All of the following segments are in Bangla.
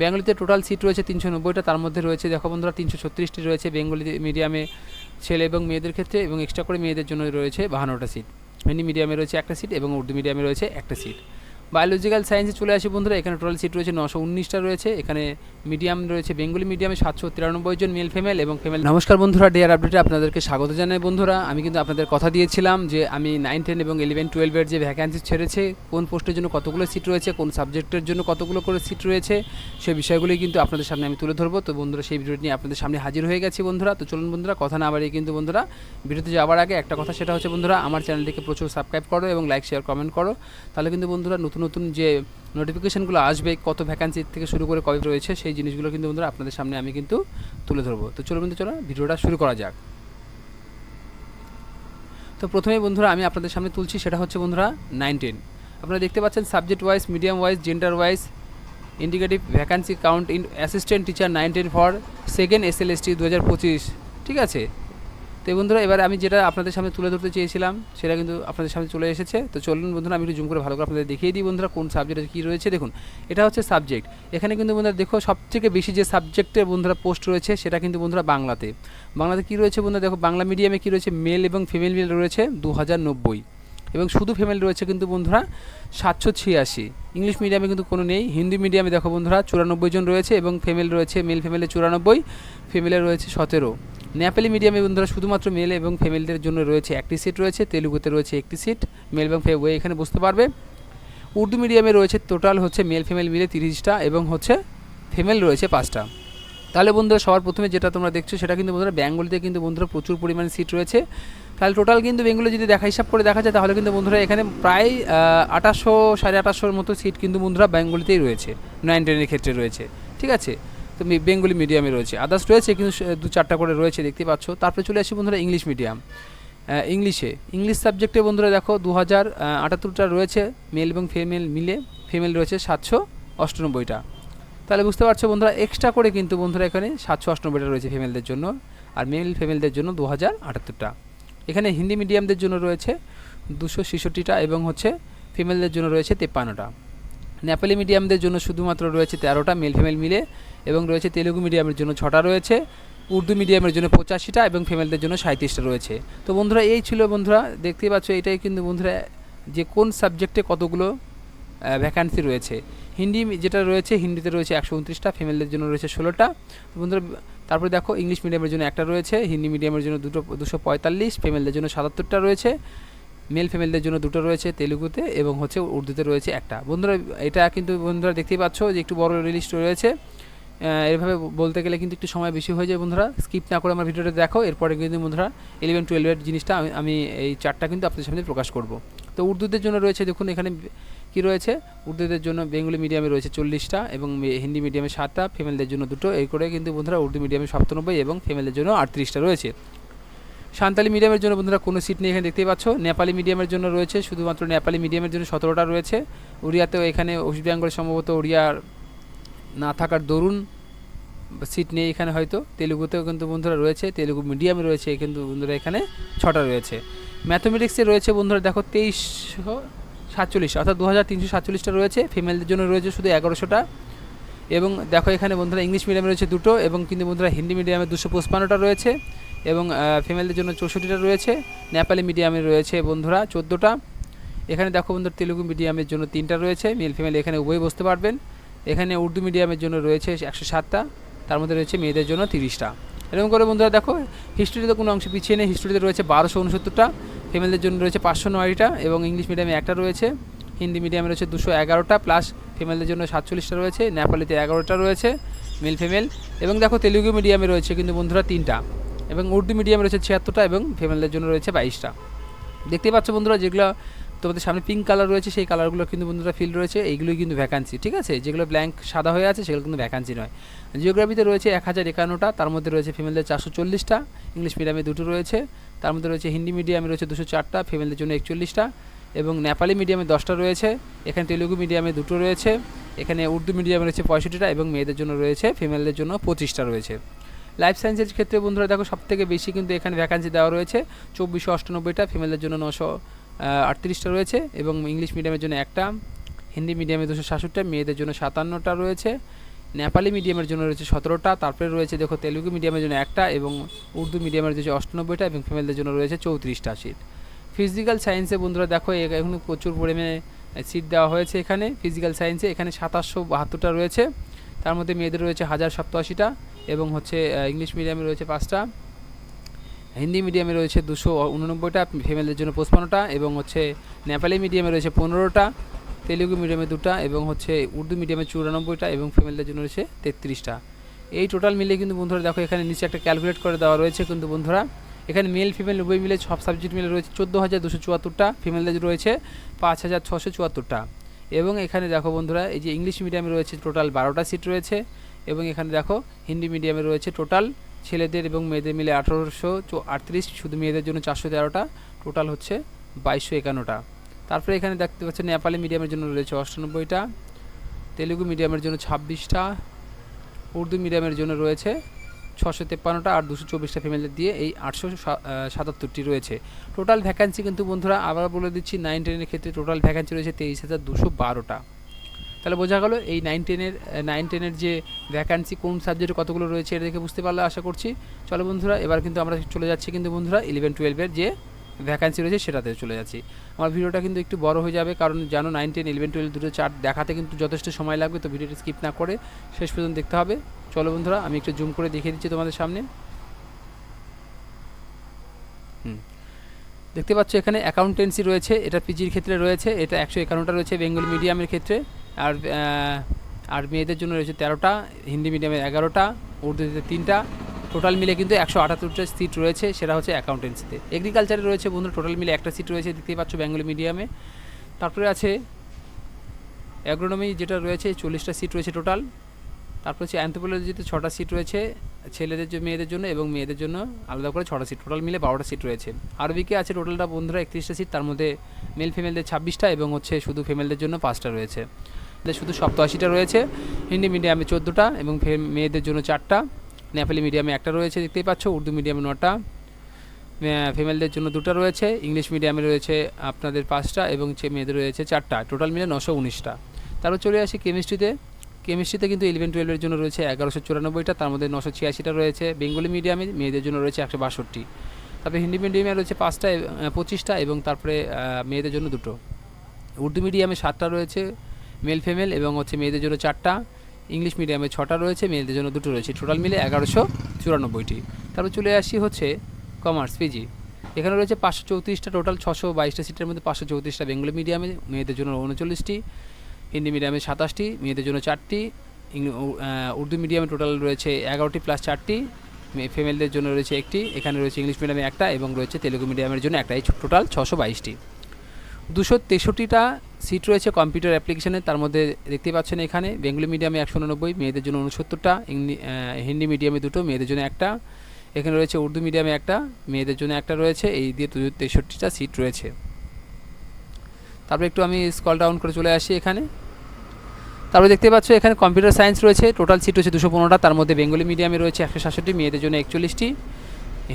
বেঙ্গলিতে টোটাল সিট রয়েছে 390টা, তার মধ্যে রয়েছে দেখো বন্ধুরা 336টি রয়েছে বেঙ্গলি মিডিয়ামে ছেলে এবং মেয়েদের ক্ষেত্রে, এবং এক্সট্রা করে মেয়েদের জন্য রয়েছে 52টা সিট। হিন্দি মিডিয়ামে রয়েছে একটা সিট এবং উর্দু মিডিয়ামে রয়েছে একটা সিট। বায়োলজিক্যাল সায়েন্সে চলে আসি বন্ধুরা, এখানে টোটাল সিট রয়েছে 919টা রয়েছে। এখানে মিডিয়াম রয়েছে বেঙ্গলি মিডিয়ামে 793 জন মেল ফিমেল এবং ফিমেল। নমস্কার বন্ধুরা, ডিয়ার আপডেটে আপনাদেরকে স্বাগত জানাই। বন্ধুরা আমি কিন্তু আপনাদের কথা দিয়েছিলাম যে আমি 9, 10 এবং 11, 12-এর যে ভ্যাকান্সি ছেড়েছে, কোন পোস্টের জন্য কতগুলো সিট রয়েছে, কোন সাবজেক্টের জন্য কতগুলো করে সিট রয়েছে, সেই বিষয়গুলি কিন্তু আপনাদের সামনে আমি তুলে ধরবো। তো বন্ধুরা সেই ভিডিওটি নিয়ে আপনাদের সামনে হাজির হয়ে গেছি বন্ধুরা। তো চলুন বন্ধুরা কথা না বাড়িয়ে কিন্তু বন্ধুরা ভিডিওতে যাওয়ার আগে একটা কথা, সেটা হচ্ছে বন্ধুরা আমার চ্যানেলটিকে প্রচুর সাবস্ক্রাইব করো এবং লাইক শেয়ার কমেন্ট করো। তাহলে কিন্তু বন্ধুরা নতুন নতুন যে নোটিফিকেশনগুলো আসবে, কত ভ্যাকান্সি থেকে শুরু করে কবে রয়েছে, সেই জিনিসগুলো কিন্তু বন্ধুরা আপনাদের সামনে আমি কিন্তু তুলে ধরবো। তো চলো বন্ধু, চলো ভিডিওটা শুরু করা যাক। তো প্রথমেই বন্ধুরা আমি আপনাদের সামনে তুলছি, সেটা হচ্ছে বন্ধুরা 9, 10। আপনারা দেখতে পাচ্ছেন subject wise, medium wise, gender wise indicative vacancy count in assistant teacher 9, 10 for second SLST 2025। ঠিক আছে। তো বন্ধুরা এবার আমি যেটা আপনাদের সামনে তুলে ধরতে চেয়েছিলাম সেটা কিন্তু আপনাদের সামনে চলে এসেছে। তো চলুন বন্ধুরা আমি একটু জুম করে ভালো করে আপনাদের দেখিয়ে দিই বন্ধুরা কোন সাবজেক্টে কী রয়েছে। দেখুন এটা হচ্ছে সাবজেক্ট। এখানে কিন্তু বন্ধুরা দেখো সবথেকে বেশি যে সাবজেক্টের বন্ধুরা পোস্ট রয়েছে সেটা কিন্তু বন্ধুরা বাংলাতে কী রয়েছে বন্ধুরা, দেখো বাংলা মিডিয়ামে কী রয়েছে, মেল এবং ফিমেল মিল রয়েছে 2090 এবং শুধু ফিমেল রয়েছে কিন্তু বন্ধুরা 786। ইংলিশ মিডিয়ামে কিন্তু কোনো নেই। হিন্দি মিডিয়ামে দেখো বন্ধুরা 94 জন রয়েছে এবং ফিমেল রয়েছে, মেল ফিমেলে 94, ফিমেলের রয়েছে 17। নেপালি মিডিয়ামে বন্ধুরা শুধুমাত্র মেল এবং ফিমেলদের জন্য রয়েছে একটি সিট রয়েছে, তেলুগুতে রয়েছে একটি সিট, মেল এবং ফিমেল এখানে বুঝতে পারবে। উর্দু মিডিয়ামে রয়েছে টোটাল হচ্ছে মেল ফিমেল মিলে 30টা এবং হচ্ছে ফিমেল রয়েছে 5টা। তাহলে বন্ধুরা সবার প্রথমে যেটা তোমরা দেখছো সেটা কিন্তু বন্ধুরা বেঙ্গলিতে কিন্তু বন্ধুরা প্রচুর পরিমাণে সিট রয়েছে। তাহলে টোটাল কিন্তু বেঙ্গলি যদি হিসাব করে দেখা যায় তাহলে কিন্তু বন্ধুরা এখানে প্রায় 2800, 2850-এর মতো সিট কিন্তু বন্ধুরা বেঙ্গলিতেই রয়েছে, 9, 10-এর ক্ষেত্রে রয়েছে। ঠিক আছে। তো বেঙ্গলি মিডিয়ামে রয়েছে, আদার্স রয়েছে কিন্তু 2-4টা করে রয়েছে দেখতে পাচ্ছ। তারপরে চলে আসি বন্ধুরা ইংলিশ মিডিয়াম। ইংলিশ সাবজেক্টে বন্ধুরা দেখো 2078টা রয়েছে মেল এবং ফিমেল মিলে, ফিমেল রয়েছে 798টা। তাহলে বুঝতে পারছো বন্ধুরা এক্সট্রা করে কিন্তু বন্ধুরা এখানে 798টা রয়েছে ফিমেলদের জন্য, আর মেল ফিমেলদের জন্য 2078টা। এখানে হিন্দি মিডিয়ামদের জন্য রয়েছে 266টা এবং হচ্ছে ফিমেলদের জন্য রয়েছে 53টা। নেপালি মিডিয়ামদের জন্য শুধুমাত্র রয়েছে 13টা মেল ফিমেল মিলে এবং রয়েছে তেলুগু মিডিয়ামের জন্য 6টা রয়েছে, উর্দু মিডিয়ামের জন্য 85টা এবং ফিমেলদের জন্য 37টা রয়েছে। তো বন্ধুরা এই ছিল বন্ধুরা, দেখতেই পাচ্ছ এটাই কিন্তু বন্ধুরা যে কোন সাবজেক্টে কতগুলো ভ্যাকান্সি রয়েছে। হিন্দি যেটা রয়েছে, হিন্দিতে রয়েছে 129টা, ফিমেলদের জন্য রয়েছে 16টা বন্ধুরা। তারপরে দেখো ইংলিশ মিডিয়ামের জন্য একটা রয়েছে, হিন্দি মিডিয়ামের জন্য 245, ফিমেলদের জন্য 77টা রয়েছে, মেল ফিমেলদের জন্য 2টো রয়েছে তেলুগুতে এবং হচ্ছে উর্দুতে রয়েছে একটা। বন্ধুরা এটা কিন্তু বন্ধুরা দেখতেই পাচ্ছ যে একটু বড় লিস্ট রয়েছে। এভাবে বলতে গেলে কিন্তু একটু সময় বেশি হয়ে যায় বন্ধুরা, স্কিপ না করে আমার ভিডিওটা দেখো। এরপরে কিন্তু বন্ধুরা 11, 12-এর জিনিসটা আমি এই চারটা কিন্তু আপনাদের সামনে প্রকাশ করব। তো উর্দুদের জন্য রয়েছে দেখুন এখানে কি রয়েছে, উর্দুদের জন্য বেঙ্গলি মিডিয়ামে রয়েছে 40টা এবং হিন্দি মিডিয়ামে 7টা, ফিমেলদের জন্য 2টো, এই করে কিন্তু বন্ধুরা উর্দু মিডিয়ামে 97 এবং ফিমেলদের জন্য 38টা রয়েছে। সাঁওতালি মিডিয়ামের জন্য বন্ধুরা কোনো সিট নেই এখানে দেখতেই পাচ্ছ। নেপালি মিডিয়ামের জন্য রয়েছে শুধুমাত্র নেপালি মিডিয়ামের জন্য 17টা রয়েছে। উড়িয়াতেও এখানে ওয়েস্ট বেঙ্গলে সম্ভবত উড়িয়ার না থাকার দরুন সিট নেই এখানে হয়তো। তেলুগুতেও কিন্তু বন্ধুরা রয়েছে, তেলুগু মিডিয়ামে রয়েছে কিন্তু বন্ধুরা এখানে 6টা রয়েছে। ম্যাথমেটিক্সে রয়েছে বন্ধুরা দেখো 2347, অর্থাৎ 2347টা রয়েছে, ফিমেলদের জন্য রয়েছে শুধু 1100টা এবং দেখো এখানে বন্ধুরা ইংলিশ মিডিয়ামে রয়েছে 2টো এবং কিন্তু বন্ধুরা হিন্দি মিডিয়ামে 255টা রয়েছে এবং ফিমেলদের জন্য 64টা রয়েছে। নেপালি মিডিয়ামে রয়েছে বন্ধুরা 14টা। এখানে দেখো বন্ধুরা তেলুগু মিডিয়ামের জন্য 3টা রয়েছে, মেল ফিমেল এখানে উভয় বসতে পারবেন। এখানে উর্দু মিডিয়ামের জন্য রয়েছে 107টা, তার মধ্যে রয়েছে মেয়েদের জন্য 30টা। এরকম করে বন্ধুরা দেখো হিস্ট্রিতে কোনো অংশ পিছিয়ে নেই, হিস্ট্রিতে রয়েছে 1269টা, ফিমেলদের জন্য রয়েছে 509টা এবং ইংলিশ মিডিয়ামে একটা রয়েছে, হিন্দি মিডিয়ামে রয়েছে 211টা প্লাস ফিমেলদের জন্য 47টা রয়েছে, নেপালিতে 11টা রয়েছে মেল ফিমেল এবং দেখো তেলুগু মিডিয়ামে রয়েছে কিন্তু বন্ধুরা 3টা এবং উর্দু মিডিয়ামে রয়েছে 76টা এবং ফিমেলদের জন্য রয়েছে 22টা। দেখতে পাচ্ছ বন্ধুরা যেগুলো তোমাদের সামনে পিঙ্ক কালার রয়েছে সেই কালারগুলো কিন্তু বন্ধুরা ফিল রয়েছে, এইগুলোই কিন্তু ভ্যাকান্সি। ঠিক আছে, যেগুলো ব্ল্যাঙ্ক সাদা হয়ে আছে সেগুলো কিন্তু ভ্যাকান্সি নয়। জিওগ্রাফিতে রয়েছে 1051টা, তার মধ্যে রয়েছে ফিমেলদের 440টা, ইংলিশ মিডিয়ামে 2টো রয়েছে, তার মধ্যে রয়েছে হিন্দি মিডিয়ামে রয়েছে 204টা, ফিমেলদের জন্য 41টা এবং নেপালি মিডিয়ামে 10টা রয়েছে। এখানে তেলুগু মিডিয়ামে 2টো রয়েছে, এখানে উর্দু মিডিয়ামে রয়েছে 65টা এবং মেয়েদের জন্য রয়েছে, ফিমেলদের জন্য 25টা রয়েছে। লাইফ সায়েন্সের ক্ষেত্রে বন্ধুরা দেখো সবথেকে বেশি কিন্তু এখানে ভ্যাকান্সি দেওয়া রয়েছে 2498টা, ফিমেলদের জন্য 938টা রয়েছে এবং ইংলিশ মিডিয়ামের জন্য একটা, হিন্দি মিডিয়ামে 266টা, মেয়েদের জন্য 57টা রয়েছে নেপালি মিডিয়ামের জন্য রয়েছে 17টা। তারপরে রয়েছে দেখো তেলুগু মিডিয়ামের জন্য একটা এবং উর্দু মিডিয়ামের রয়েছে 98টা এবং ফিমেলদের জন্য রয়েছে 34টা সিট। ফিজিক্যাল সায়েন্সে বন্ধুরা দেখো এখন প্রচুর পরিমাণে সিট দেওয়া হয়েছে এখানে। ফিজিক্যাল সায়েন্সে এখানে 2772টা রয়েছে, তার মধ্যে মেয়েদের রয়েছে 1087টা এবং হচ্ছে ইংলিশ মিডিয়ামে রয়েছে 5টা, হিন্দি মিডিয়ামে রয়েছে 289টা, ফিমেলদের জন্য 55টা এবং হচ্ছে নেপালি মিডিয়ামে রয়েছে 15টা, তেলুগু মিডিয়ামে 2টা এবং হচ্ছে উর্দু মিডিয়ামে 94টা এবং ফিমেলদের জন্য রয়েছে 33টা। এই টোটাল মিলে কিন্তু বন্ধুরা দেখো এখানে নিচে একটা ক্যালকুলেট করে দেওয়া রয়েছে কিন্তু বন্ধুরা, এখানে মেল ফিমেল উভয় মিলে সব সাবজেক্ট মিলে রয়েছে 14,274টা, ফিমেলদের রয়েছে 5,674টা এবং এখানে দেখো বন্ধুরা এই যে ইংলিশ মিডিয়ামে রয়েছে টোটাল 12টা সিট রয়েছে এবং এখানে দেখো হিন্দি মিডিয়ামে রয়েছে টোটাল ছেলেদের এবং মেয়েদের মিলে 1838, শুধু মেয়েদের জন্য 413টা, টোটাল হচ্ছে 2251টা। তারপরে এখানে দেখতে পাচ্ছেন নেপালি মিডিয়ামের জন্য রয়েছে 98টা, তেলুগু মিডিয়ামের জন্য 26টা, উর্দু মিডিয়ামের জন্য রয়েছে 653টা আর 224টা ফিমেলদের দিয়ে এই 877টি রয়েছে। টোটাল ভ্যাকান্সি কিন্তু বন্ধুরা আবার বলে দিচ্ছি 9-10-এর ক্ষেত্রে টোটাল ভ্যাকান্সি রয়েছে 23,212টা। তাহলে বোঝা গেল এই 9-10-এর যে ভ্যাকান্সি কোন সাবজেক্টে কতগুলো রয়েছে এটা দেখে বুঝতে পারলে আশা করছি। চলো বন্ধুরা এবার কিন্তু আমরা চলে যাচ্ছি কিন্তু বন্ধুরা 11-12-এর যে ভ্যাকান্সি রয়েছে সেটাতে চলে যাচ্ছি। আমার ভিডিওটা কিন্তু একটু বড় হয়ে যাবে কারণ জানো 9, 10, 11, 12 দুটো চার্ট দেখাতে কিন্তু যথেষ্ট সময় লাগবে, তো ভিডিওটি স্কিপ না করে শেষ পর্যন্ত দেখতে হবে। চলো বন্ধুরা আমি একটু জুম করে দেখিয়ে দিচ্ছি তোমাদের সামনে। দেখতে পাচ্ছ এখানে অ্যাকাউন্টেন্সি রয়েছে, এটা পিজির ক্ষেত্রে রয়েছে, এটা 151টা রয়েছে বেঙ্গলি মিডিয়ামের ক্ষেত্রে, আর মেয়েদের জন্য রয়েছে 13টা, হিন্দি মিডিয়ামে 11টা, উর্দুতে 3টা, টোটাল মিলে কিন্তু 178টা সিট রয়েছে, সেটা হচ্ছে অ্যাকাউন্টেন্সিতে। এগ্রিকালচারে রয়েছে বন্ধুরা টোটাল মিলে একটা সিট রয়েছে, দেখতেই পাচ্ছ বেঙ্গলি মিডিয়ামে। তারপরে আছে অ্যাগ্রোনমি যেটা রয়েছে 40টা সিট রয়েছে টোটাল। তারপর হচ্ছে অ্যানথ্রোপোলজিতে 6টা সিট রয়েছে ছেলেদের মেয়েদের জন্য এবং মেয়েদের জন্য আলাদা করে 6টা সিট, টোটাল মিলে 12টা সিট রয়েছে। আরবিকে আছে টোটালটা বন্ধুরা 31টা সিট, তার মধ্যে মেল ফিমেলদের 26টা এবং হচ্ছে শুধু ফিমেলদের জন্য 5টা রয়েছে, শুধু 87টা রয়েছে। হিন্দি মিডিয়ামে 14টা এবং মেয়েদের জন্য 4টা, নেপালি মিডিয়ামে 1টা রয়েছে দেখতেই পাচ্ছ, উর্দু মিডিয়ামে 9টা, ফিমেলদের জন্য 2টা রয়েছে, ইংলিশ মিডিয়ামে রয়েছে আপনাদের 5টা এবং মেয়েদের রয়েছে 4টা, টোটাল মিলে 919টা। তারপর চলে আসি কেমিস্ট্রিতে কিন্তু 11-12-এর জন্য রয়েছে 1194টা, তার মধ্যে 986টা রয়েছে বেঙ্গলি মিডিয়ামে, মেয়েদের জন্য রয়েছে 162। তারপরে হিন্দি মিডিয়ামে রয়েছে 25টা এবং তারপরে মেয়েদের জন্য 2টো, উর্দু মিডিয়ামে 7টা রয়েছে মেল ফিমেল এবং হচ্ছে মেয়েদের জন্য 4টা, ইংলিশ মিডিয়ামে 6টা রয়েছে, মেয়েদের জন্য 2টো রয়েছে, টোটাল মিলে 1194টি। তারপর চলে আসি হচ্ছে কমার্স পিজি, এখানে রয়েছে 534টা, টোটাল 622টা সিটের মধ্যে 534টা বেঙ্গলি মিডিয়ামে, মেয়েদের জন্য 39টি, হিন্দি মিডিয়ামে 27টি, মেয়েদের জন্য 4টি, উর্দু মিডিয়ামে টোটাল রয়েছে 11টি প্লাস 4টি, ফিমেলদের জন্য রয়েছে 1টি, এখানে রয়েছে ইংলিশ মিডিয়ামে 1টা এবং রয়েছে তেলুগু মিডিয়ামের জন্য 1টা, টোটাল 622টি। 263টা সিট রয়েছে কম্পিউটার অ্যাপ্লিকেশনে, তার মধ্যে দেখতে পাচ্ছেন এখানে বেঙ্গলি মিডিয়ামে 189, মেয়েদের জন্য 69টা, হিন্দি মিডিয়ামে 2টো, মেয়েদের জন্য 1টা, এখানে রয়েছে উর্দু মিডিয়ামে 1টা, মেয়েদের জন্য 1টা রয়েছে, এই দিয়ে 263টা সিট রয়েছে। তারপরে একটু আমি স্ক্রল ডাউন করে চলে আসি এখানে। তারপরে দেখতে পাচ্ছ এখানে কম্পিউটার সায়েন্স রয়েছে, টোটাল সিট রয়েছে 215টা, তার মধ্যে বেঙ্গলি মিডিয়ামে রয়েছে 167টি, মেয়েদের জন্য 41টি,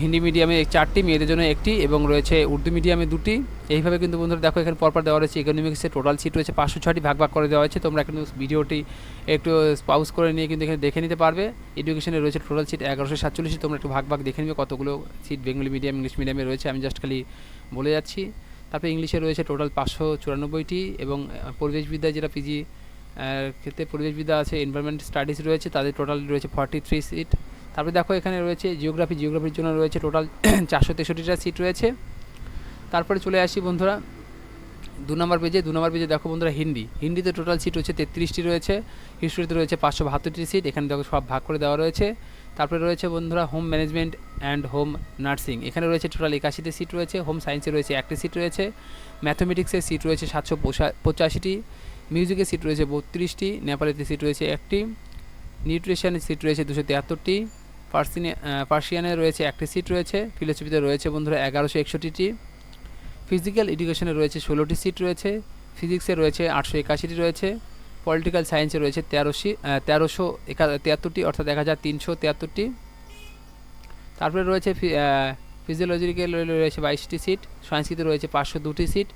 হিন্দি মিডিয়ামে 4টি, মেয়েদের জন্য 1টি এবং রয়েছে উর্দু মিডিয়ামে 2টি। এইভাবে কিন্তু বন্ধুরা দেখো এখানে পরপর দেওয়া রয়েছে। ইকোনমিক্সে টোটাল সিট রয়েছে 506টি, ভাগ করে দেওয়া হয়েছে, তোমরা কিন্তু ভিডিওটি একটু পাউজ করে নিয়ে কিন্তু এখানে দেখে নিতে পারবে। এডুকেশনে রয়েছে টোটাল সিট 1147, তোমরা একটু ভাগ দেখে নেবে কতগুলো সিট বেঙ্গলি মিডিয়াম ইংলিশ মিডিয়ামে রয়েছে, আমি জাস্ট খালি বলে যাচ্ছি। তারপরে ইংলিশে রয়েছে টোটাল 594টি এবং পরিবেশবিদ্যা যেটা পিজি ক্ষেত্রে পরিবেশবিদ্যা আছে, এনভায়রনমেন্ট স্টাডিজ রয়েছে, তাদের টোটাল রয়েছে 43 সিট। তারপরে দেখো এখানে রয়েছে জিওগ্রাফির জন্য রয়েছে টোটাল 463টা সিট রয়েছে। তারপরে চলে আসি বন্ধুরা 2 নম্বর পেজে দেখো বন্ধুরা হিন্দিতে টোটাল সিট রয়েছে 33টি রয়েছে, হিস্ট্রিতে রয়েছে 572টি সিট, এখানে দেখো সব ভাগ করে দেওয়া রয়েছে। তারপরে রয়েছে বন্ধুরা home management and home nursing, এখানে রয়েছে টোটাল 81টি সিট রয়েছে, হোম সায়েন্সে রয়েছে 1টি সিট রয়েছে, ম্যাথমেটিক্সের সিট রয়েছে 785টি, মিউজিকের সিট রয়েছে 32টি, নেপালিতে সিট রয়েছে 1টি, নিউট্রিশনের সিট রয়েছে 273টি, পার্সিয়ানে রয়েছে 1টি সিট রয়েছে, ফিলোসফিতে রয়েছে বন্ধুরা 1161টি, ফিজিক্যাল এডুকেশনে রয়েছে 16টি সিট রয়েছে, ফিজিক্সে রয়েছে 881টি রয়েছে, পলিটিক্যাল সায়েন্সে রয়েছে 1373টি অর্থাৎ 1373টি। তারপরে রয়েছে ফিজিওলজিক্যাল রয়েছে 22টি সিট, সংস্কৃতে রয়েছে 502টি সিট,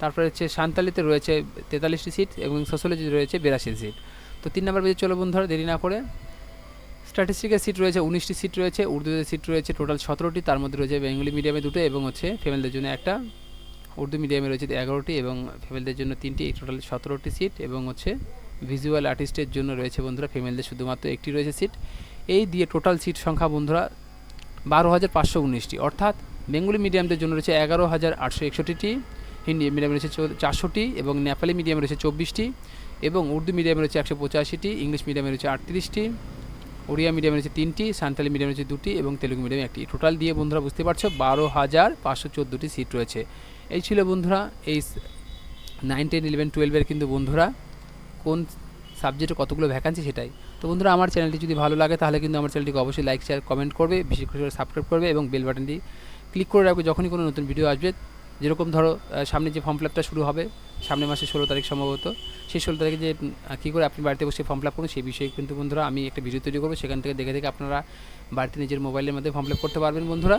তারপরে হচ্ছে সান্তালিতে রয়েছে 43টি সিট এবং সোশ্যোলজি রয়েছে 82 সিট। তো 3 নম্বর পেজে চলো বন্ধুরা, দেরি না করে। স্ট্যাটিস্টিকের সিট রয়েছে 19টি সিট রয়েছে, উর্দুতে সিট রয়েছে টোটাল 17টি, তার মধ্যে রয়েছে বেঙ্গলি মিডিয়ামে 2টো এবং হচ্ছে ফিমেলদের জন্য একটা, উর্দু মিডিয়ামে রয়েছে 11টি এবং ফিমেলদের জন্য 3টি, এই টোটাল 17টি সিট। এবং হচ্ছে ভিজুয়াল আর্টিস্টের জন্য রয়েছে বন্ধুরা ফিমেলদের শুধুমাত্র একটি রয়েছে সিট। এই দিয়ে টোটাল সিট সংখ্যা বন্ধুরা 12,519টি, অর্থাৎ বেঙ্গলি মিডিয়ামদের জন্য রয়েছে 11,861টি, হিন্দি মিডিয়ামে রয়েছে 400টি এবং নেপালি মিডিয়ামে রয়েছে 24টি এবং উর্দু মিডিয়ামে রয়েছে 185টি, ইংলিশ মিডিয়ামে রয়েছে 38টি, ওড়িয়া মিডিয়ামে রয়েছে 3টি, সাঁওতালি মিডিয়ামে রয়েছে 2টি এবং তেলুগু মিডিয়ামে 1টি। টোটাল দিয়ে বন্ধুরা বুঝতে পারছো 12,514টি সিট রয়েছে। এই ছিল বন্ধুরা এই 9, 10, 11, 12-এর কিন্তু বন্ধুরা কোন সাবজেক্টে কতগুলো ভ্যাকান্সি সেটাই। তো বন্ধুরা আমার চ্যানেলটি যদি ভালো লাগে তাহলে কিন্তু আমার চ্যানেলটিকে অবশ্যই লাইক, শেয়ার, কমেন্ট করবে, বিশেষ করে সাবস্ক্রাইব করবে এবং বেল বাটনটি ক্লিক করে রাখবে যখনই কোনো নতুন ভিডিও আসবে। যেরকম ধরো সামনে যে ফর্ম ফিল আপটা শুরু হবে সামনের মাসে 16 তারিখ সম্ভবত, সেই 16 তারিখে যে কী করে আপনি বাড়িতে বসে ফর্ম ফিল আপ করুন সেই বিষয়ে কিন্তু বন্ধুরা আমি একটা ভিডিও তৈরি করবো, সেখান থেকে দেখে আপনারা বাড়িতে নিজের মোবাইলের মধ্যে ফর্ম ফিল আপ করতে পারবেন বন্ধুরা।